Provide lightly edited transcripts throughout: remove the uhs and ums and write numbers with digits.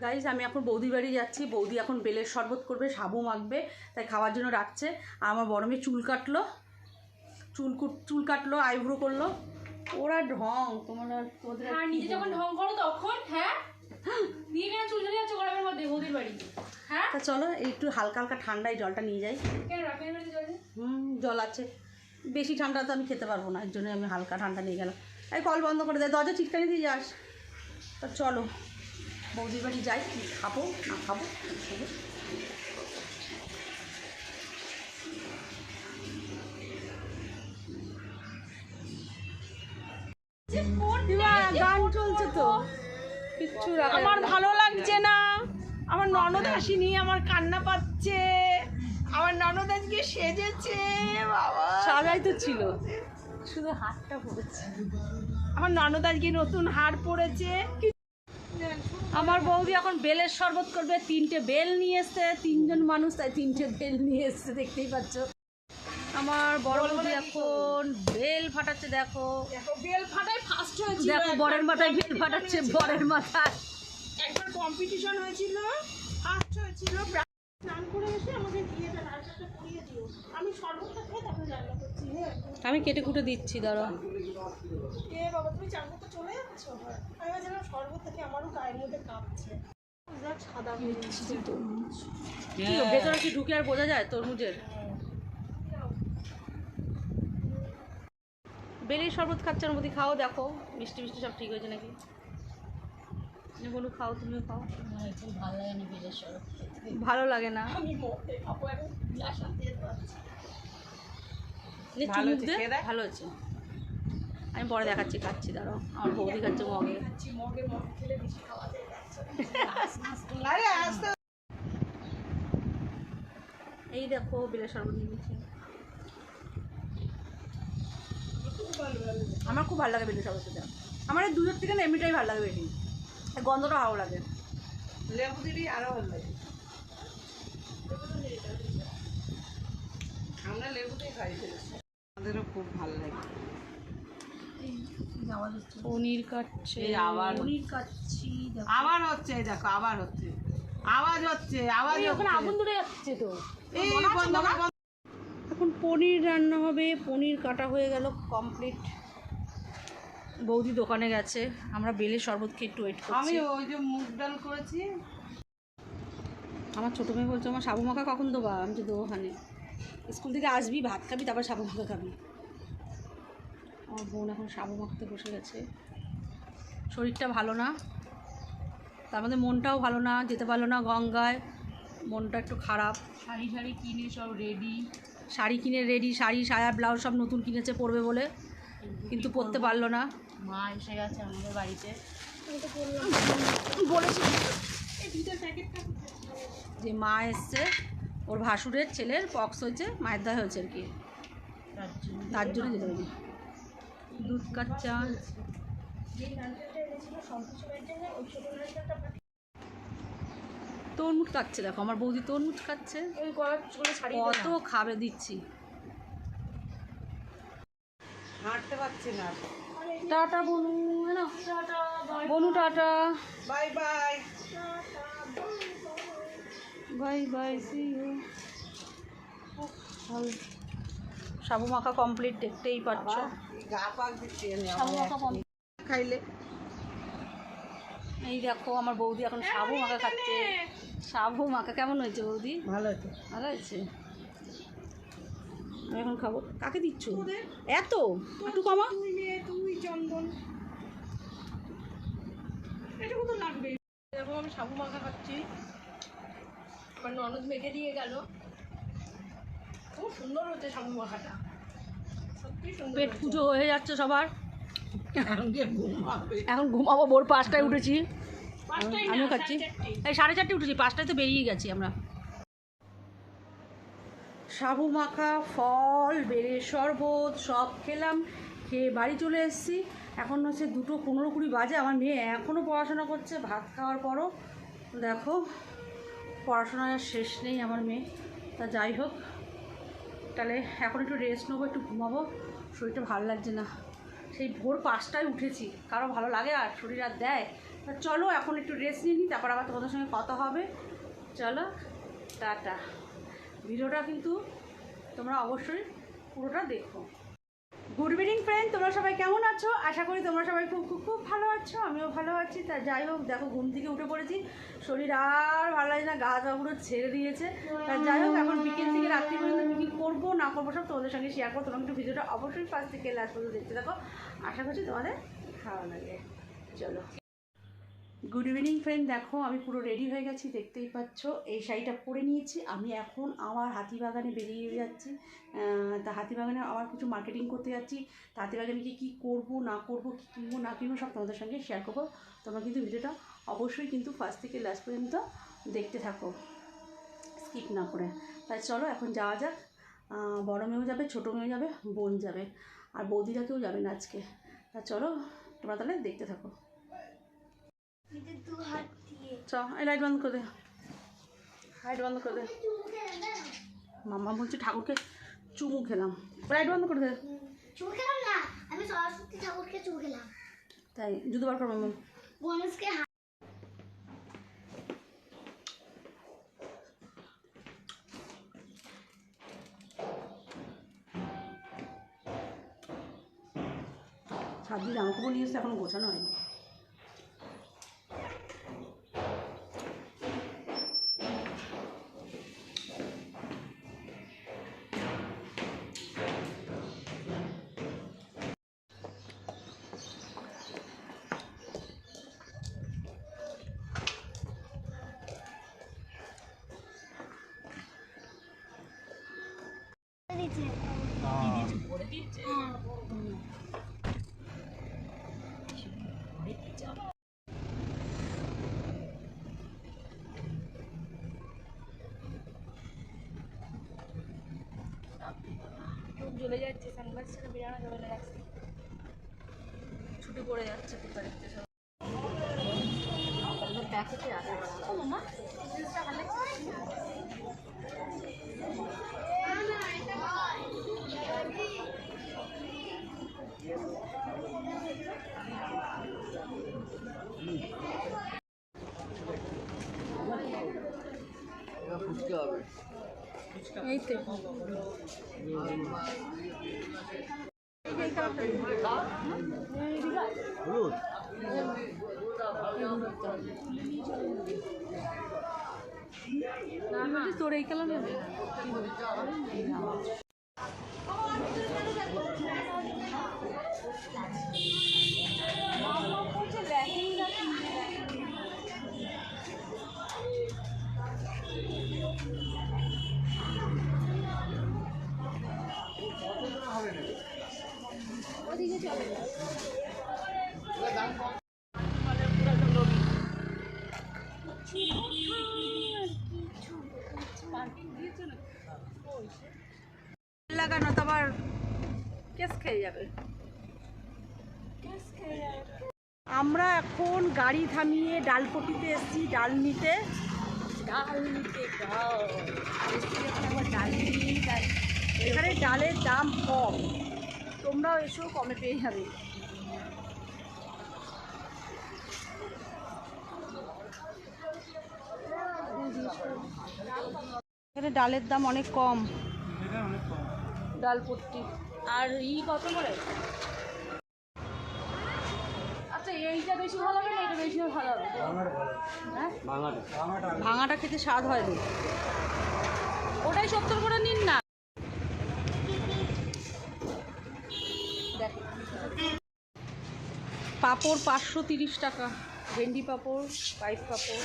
Guys আমি এখন বৌদির বাড়ি যাচ্ছি। বৌদি এখন বেলের শরবত করবে, সাবু মাখবে, তাই খাওয়ার জন্য রাখছে। আর আমার বড় মেয়ে চুল কাটলো, আইব্রো করলো। ওরা ঢং তোমরা নিজে যখন ঢং করো তখন নিয়ে কেন চুল যাচ্ছ গরমের মধ্যে বৌদির বাড়ি? তা চলো একটু হালকা হালকা ঠান্ডায় জলটা নিয়ে যাই। জল আছে, বেশি ঠান্ডা তো আমি খেতে পারবো না, এর জন্য আমি হালকা ঠান্ডা নিয়ে গেলাম। এই কল বন্ধ করে দেয়, দরজা ঠিকঠাক দিয়ে যাস। তা চলো বৌদির বাড়ি যাই, কি খাবো না খাবো। গান চলছে তো, কিচ্ছু আমার ভালো লাগছে না। আমার ননদ আসেনি, আমার কান্না পাচ্ছে। আমার ননদ আজকে সেজেছে, বাবা সাজাই তো ছিল, শুধু হাতটা পড়েছে। আমার ননদ আজকে নতুন হার পড়েছে। আমার বৌদি এখন বেলের শরবত করবে। 3টে বেল নিয়ে এসছে, 3জন মানুষ, তাই 3টে বেল নিয়ে এসছে, দেখতেই পাচ্ছ। আমার বড় বৌদি এখন বেল ফাটাচ্ছে। দেখো বেল ফাটায় ফার্স্ট হয়েছিল। দেখো বরের মাথায় বেল ফাটাচ্ছে, বরের মাথায়। একবার কম্পিটিশন হয়েছিল, ফার্স্ট হয়েছিল। স্নান করে এসে আমাকে দিয়ে দেন, আর একটা পরিয়ে দিও। আমি শরবতটা খেয়ে তারপরে রান্না করছি। আমি কেটে কুটে দিচ্ছি, দাঁড়া। এ বাবা, তুমি চান করতে চলে যাচ্ছ? আমি ভাবছিলাম শরবত থেকে আমারও গায়ের মধ্যে কাঁপছে। সাদা ভেতরে কি ঢুকে আর বোঝা যায় তরমুজের? বেলের শরবত খাচ্ছে, ওর মধ্যে খাও, দেখো মিষ্টি মিষ্টি সব ঠিক হয়েছে নাকি। বলু খাও, তুমিও খাও। ভালো লাগে না বেলের শরবত, ভালো লাগে না। আমি মতে খাবো, এখন গ্লাস আনতে পারছি। ভালো হয়েছে, আমি পরে দেখাচ্ছি, খাচ্ছি, দাঁড়াও। আমার বৌদি খাচ্ছে মগে। মগে খেলে বেশি খাওয়া যায়। এই দেখো বেলের শরবত নিয়েছি। আমার খুব ভালো লাগে বেলের শরবতটা। আমার এই দুধের থেকে না এমনিটাই ভালো লাগে বেশি, গন্ধটা ভালো লাগে। লেবু দিবি আরো ভালো লাগে। আমরা লেবুটাই খাই, আমাদেরও খুব ভালো লাগে। পনির কাটছে, পনির কাটছি। আবার হচ্ছে, দেখো আবার হচ্ছে, আওয়াজ হচ্ছে, আওয়াজ ওখানে আগুন ধরে যাচ্ছে তো। এই বন্ধ কর। এখন পনির রান্না হবে। পনির কাটা হয়ে গেল, কমপ্লিট। বৌদি দোকানে গেছে, আমরা বেলের শরবত খেয়ে একটু ওয়েট করছি। আমি ওই যে মুগ ডাল করেছি। আমার ছোটো মেয়ে বলছে আমার সাবু মাখা কখন দেবা? আমি তো দেবো ওখানে, স্কুল থেকে আসবি, ভাত খাবি, তারপর সাবু মাখা খাবি। আমার বোন এখন সাবু মাখতে বসে গেছে। শরীরটা ভালো না, তার মধ্যে মনটাও ভালো না, যেতে পারলো না গঙ্গায়, মনটা একটু খারাপ। শাড়ি কিনে সব রেডি, শাড়ি কিনে রেডি, শাড়ি সায়া ব্লাউজ সব নতুন কিনেছে পরবে বলে, কিন্তু পরতে পারলো না। মা এসে গেছে আমাদের বাড়িতে, বলেছি যে মা এসছে, ওর ভাসুরের ছেলের পক্স হয়েছে, মায়ের দয় হয়েছে আর কি, তার জন্য যেতে পারি। দুধ কাচ্চা, তরমুজ কাটছে। দেখো আমার বৌদি তরমুজ কাটছে, কত খাবে দিচ্ছি। হাঁটতে পারছি না। টাটা বনু, বনু tata, bye bye, bye bye, see you. সাবু মাখা কমপ্লিট, দেখতেই পাচ্ছ। গা পাক দিচ্ছি সাবু মাখা খাইলে। এই দেখো আমার বৌদি এখন সাবু মাখা খাচ্ছে। সাবু মাখা কেমন হয়েছে বৌদি? ভালো হয়েছে, ভালো হয়েছে। আমি এখন খাবো। কাকে দিচ্ছ এত? একটু কমা। তুই চন্দন, এটুকু তো লাগবে। দেখো আমি সাবু মাখা খাচ্ছি, আমার ননদ মেখে দিয়ে গেল। খুব সুন্দর হচ্ছে সাবু মাখাটা, সত্যি সুন্দর। পেট পুজো হয়ে যাচ্ছে সবার, এখন ঘুমাবো। ভোর 5টায় উঠেছি, আমিও খাচ্ছি। এই 4:30 উঠেছি, 5টায় তো বেরিয়ে গেছি আমরা। সাবু মাখা, ফল, বেলের শরবত সব খেলাম, খেয়ে বাড়ি চলে এসেছি। এখন হচ্ছে 2:15 বাজে। আমার মেয়ে এখনও পড়াশোনা করছে, ভাত খাওয়ার পরও। দেখো পড়াশোনার শেষ নেই আমার মেয়ে। তা যাই হোক, তাহলে এখন একটু রেস্ট নেবো, একটু ঘুমাবো, শরীরটা ভালো লাগছে না। সেই ভোর 5টায় উঠেছি, কারো ভালো লাগে আর শরীর আর দেয়? চলো এখন একটু রেস্ট নিয়ে নিই, তারপর আবার তোমাদের সঙ্গে কথা হবে। চলো টাটা। ভিডিওটা কিন্তু তোমরা অবশ্যই পুরোটা দেখো। গুড ইভিনিং ফ্রেন্ড, তোমরা সবাই কেমন আছো? আশা করি তোমরা সবাই খুব খুব খুব ভালো আছো, আমিও ভালো আছি। তা যাই হোক, দেখো ঘুম থেকে উঠে পড়েছি, শরীর আর ভালো লাগে না, গা টা পুরো ছেড়ে দিয়েছে। তা যাই হোক, এখন বিকেল থেকে রাত্রি পর্যন্ত কী করবো না করবো সব তোমাদের সঙ্গে শেয়ার করো। তোমরা একটু ভিডিওটা অবশ্যই ফার্স্ট থেকে লাস্ট পর্যন্ত দেখতে থাকো, আশা করছি তোমাদের ভালো লাগে। চলো, গুড ইভিনিং ফ্রেন্ড, দেখো আমি পুরো রেডি হয়ে গেছি, দেখতেই পাচ্ছ। এই শাড়িটা পরে নিয়েছি, আমি এখন আমার হাতিবাগানে বেরিয়ে যাচ্ছি। তা হাতিবাগানে আমার কিছু মার্কেটিং করতে যাচ্ছি। তা হাতিবাগানে কী করবো না করবো, কী কিনবো না কিনবো সব তোমাদের সঙ্গে শেয়ার করবো। তোমরা কিন্তু ভিডিওটা অবশ্যই কিন্তু ফার্স্ট থেকে লাস্ট পর্যন্ত দেখতে থাকো, স্কিপ না করে। তাই চলো এখন যাওয়া যাক। বড় মেয়েও যাবে, ছোটো মেয়েও যাবে, বোন যাবে, আর বৌদিরা কেউ যাবে না আজকে। তা চলো তোমরা তাহলে দেখতে থাকো। চ এই লাইট বন্ধ করে দে, লাইট বন্ধ করে দে। মামা বলছে ঠাকুরকে চুমু খেলাম, লাইট বন্ধ করে দে। চুমু খেলাম না, আমি সরস্বতী ঠাকুরকে চুমু খেলাম। তাই জুতো বার কর মামা। গণেশকে সাত দিন জামা কাপড় নিয়ে এসে এখনো গোছানো হয়নি। দিচ্ছে। জ্বলে যাচ্ছে, সানগ্লাসটা বেরানো যাবে না, ছুটি পড়ে যাচ্ছে বাড়িতে সব। প্যাকেটে আছে মা, এই তো তোর এই কালার হবে। ওদিকে চলে লাগানো তো আবার কেস খেয়ে যাবে। আমরা এখন গাড়ি থামিয়ে ডালপটিতে এসেছি ডাল নিতে। ডাল নিতে ডাল নিয়ে যাই। এখানে ডালের দাম কম, তোমরাও এসেও কমে পেয়ে যাবে। এখানে ডালের দাম অনেক কম, ডালপট্টি। আর কত করে? আচ্ছা এইটা বেশি ভালো হবে না এটা বেশি ভালো হবে? হ্যাঁ, ভাঙাটা খেতে স্বাদ হয় না, ওটাই 70 করে নিন না। পাঁপড় 530 টাকা, ভেন্ডি পাঁপড়, পাইপ পাঁপড়।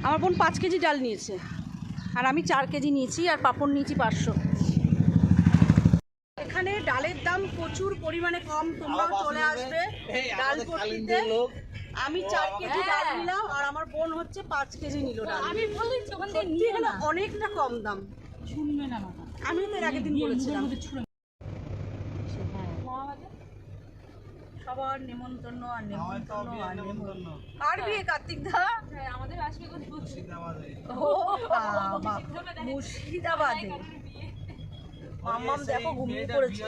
আমার বোন 5 কেজি ডাল নিয়েছে, আর আমি 4 কেজি নিয়েছি, আর পাঁপড় নিয়েছি 500। এখানে ডালের দাম প্রচুর পরিমাণে কম, তোমরাও চলে আসবে ডালপট্টিতে। আমি 4 কেজি ডাল নিলাম, আর আমার বোন হচ্ছে 5 কেজি নিল ডাল। আমি বলেছি ওখান থেকে নিয়ে না, অনেকটা কম দাম। শুনবে না মামা, আমি তো এর আগের দিন বলেছিলাম। সবার নেমন্তন্ন আর নেমন্তন্ন আর নেমন্তন্ন। আর বিয়ে কার্তিক দা? হ্যাঁ, আমাদের আসবে ও বাবা, মুর্শিদাবাদে। মামাম দেখো ঘুমিয়ে পড়েছে,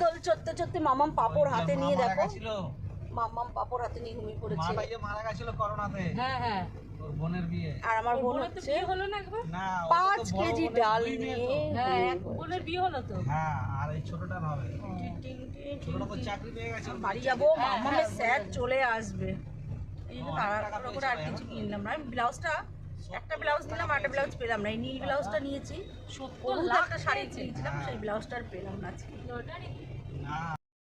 দোল চড়তে চড়তে মামাম পাপড় হাতে নিয়ে দেখো মাম্মাম পাপড় হাতে নিয়ে ঘুমিয়ে পড়েছে। মাটা যে মারা গেছিল করোনাতে, হ্যাঁ হ্যাঁ, ওর বোনের বিয়ে। আর আমার বোন বোনের তো হচ্ছে বিয়ে হলো না একবার? না, 5 কেজি ডাল নিয়ে হ্যাঁ, এক বোনের বিয়ে হলো তো। হ্যাঁ, আর এই ছোটটার হবে। ছোটটা তো চাকরি পেয়ে গেছে। বাড়ি যাবো, মাম্মামের স্যার চলে আসবে, এই জন্য তাড়াহুড়ো করে আর কিছু কিনলাম না। আমি ব্লাউজটা একটা ব্লাউজ নিলাম, আর একটা ব্লাউজ পেলাম না। এই নীল ব্লাউজটা নিয়েছি, হলুদ একটা শাড়ি কিনেছিলাম, সেই ব্লাউজটা আর পেলাম না আজকে। না,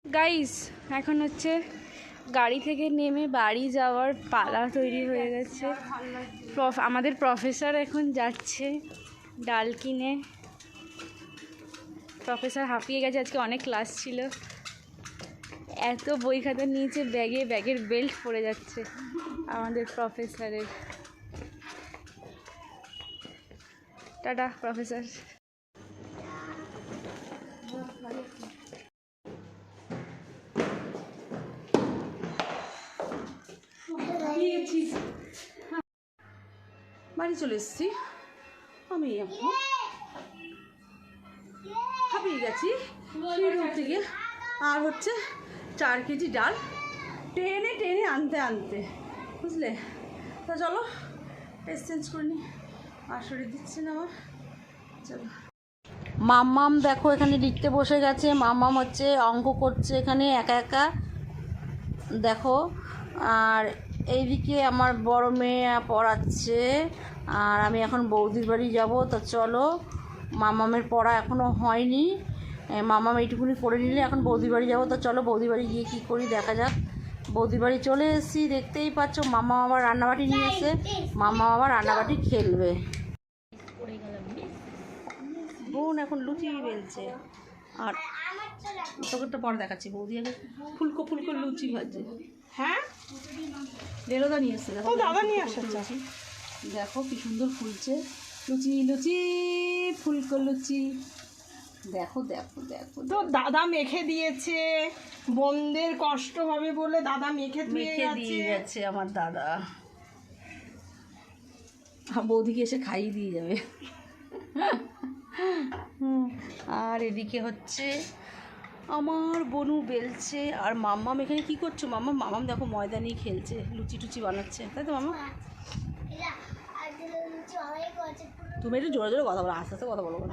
গাইস এখন হচ্ছে গাড়ি থেকে নেমে বাড়ি যাওয়ার পালা তৈরি হয়ে গেছে। আমাদের প্রফেসর এখন যাচ্ছে ডাল কিনে। প্রফেসর হাঁপিয়ে গেছে, আজকে অনেক ক্লাস ছিল। এত বই খাতা নিয়েছে ব্যাগে, ব্যাগের বেল্ট পড়ে যাচ্ছে আমাদের প্রফেসরের। Tata professor. বাড়ি চলে এসেছি আমি, এখন হাঁপিয়ে গেছি সিঁড়ি উঠতে গিয়ে। আর হচ্ছে 4 কেজি ডাল টেনে টেনে আনতে আনতে, বুঝলে। তা চলো ড্রেস চেঞ্জ করে নি, আর শরীর দিচ্ছে না আমার। চলো, মাম্মাম দেখো এখানে লিখতে বসে গেছে। মাম্মাম হচ্ছে অঙ্ক করছে এখানে একা একা, দেখো। আর এইদিকে আমার বড় মেয়ে পড়াচ্ছে, আর আমি এখন বৌদির বাড়ি যাব। তা চলো, মামামের পড়া এখনও হয়নি, মামাম এইটুকুনি করে নিলে এখন বৌদির বাড়ি যাবো। তা চলো বৌদির বাড়ি গিয়ে কী করি দেখা যাক। বৌদির বাড়ি চলে এসেছি, দেখতেই পাচ্ছ। মামা আবার রান্নাবাটি নিয়ে এসে মামা আবার রান্নাবাটি খেলবে। বোন এখন লুচি বেলছে, আর তোকে তো পরে দেখাচ্ছি। বৌদি আগে ফুলকো ফুলকো লুচি ভাজছে। হ্যাঁ, রেলোদা নিয়ে এসছে, দেখো দাদা নিয়ে আসছে। লুচি দেখো কি সুন্দর ফুলছে। লুচি লুচি ফুলকো লুচি, দেখো দেখো দেখো। তো দাদা মেখে দিয়েছে, বোনদের কষ্ট হবে বলে দাদা মেখে দিয়ে গেছে আমার দাদা। বৌদিকে এসে খাইয়ে দিয়ে যাবে। আর এদিকে হচ্ছে আমার বনু বেলছে, আর মাম্মাম এখানে কি করছো? মাম্মাম দেখো ময়দা নিয়ে খেলছে, লুচি টুচি বানাচ্ছে, তাই তো মামা? তুমি একটু জোরে জোরে কথা বলো, আস্তে আস্তে কথা বলো না।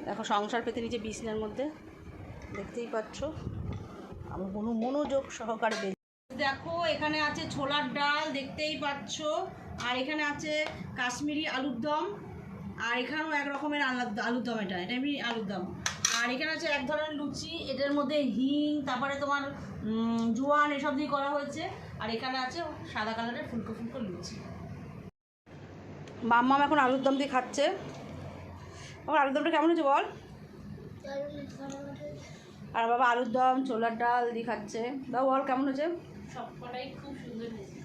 দেখো সংসার পেতে নিচে বিছনার মধ্যে, দেখতেই পাচ্ছ। আমার কোনো মনোযোগ সহকারে দেখো এখানে আছে ছোলার ডাল, দেখতেই পাচ্ছ। আর এখানে আছে কাশ্মীরি আলুর দম, আর এখানেও এক রকমের আলুর দম, এটা এমনি আলুর দম। আর এখানে আছে এক ধরনের লুচি, এটার মধ্যে হিং, তারপরে তোমার জোয়ান এসব দিয়ে করা হয়েছে। আর এখানে আছে সাদা কালারের ফুলকো ফুলকো লুচি। মাম্মাম এখন আলুর দম দিয়ে খাচ্ছে। আমার আলুর দমটা কেমন হয়েছে বল? আর বাবা আলুর দম ছোলার ডাল দিয়ে খাচ্ছে। দাও বল কেমন হয়েছে? সবকটাই খুব সুন্দর হয়েছে।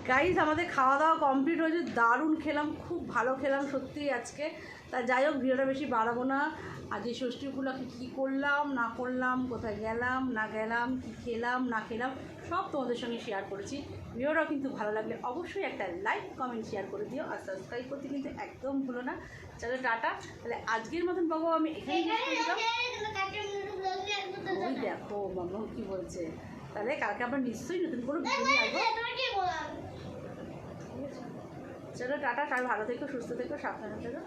গাইজ আমাদের খাওয়া দাওয়া কমপ্লিট হয়েছে, দারুণ খেলাম, খুব ভালো খেলাম সত্যি আজকে। তা যাই হোক, ভিডিওটা বেশি বাড়াবো না। আজ এই ষষ্ঠী উপলক্ষে কী করলাম না করলাম, কোথায় গেলাম না গেলাম, কী খেলাম না খেলাম, সব তোমাদের সঙ্গে শেয়ার করেছি। ভিডিওটাও কিন্তু ভালো লাগলে অবশ্যই একটা লাইক কমেন্ট শেয়ার করে দিও, আর সাবস্ক্রাইব করতে কিন্তু একদম ভুলো না। চলো টাটা, তাহলে আজকের মতন বাবু আমি এখানে ওই দেখো মামা কী বলছে। তাহলে কালকে আমরা নিশ্চয়ই নতুন কোনো ভিডিও নিয়ে আসবো। চলো টাটা, সবাই ভালো থেকো, সুস্থ থেকো, সাবধানে থেকো।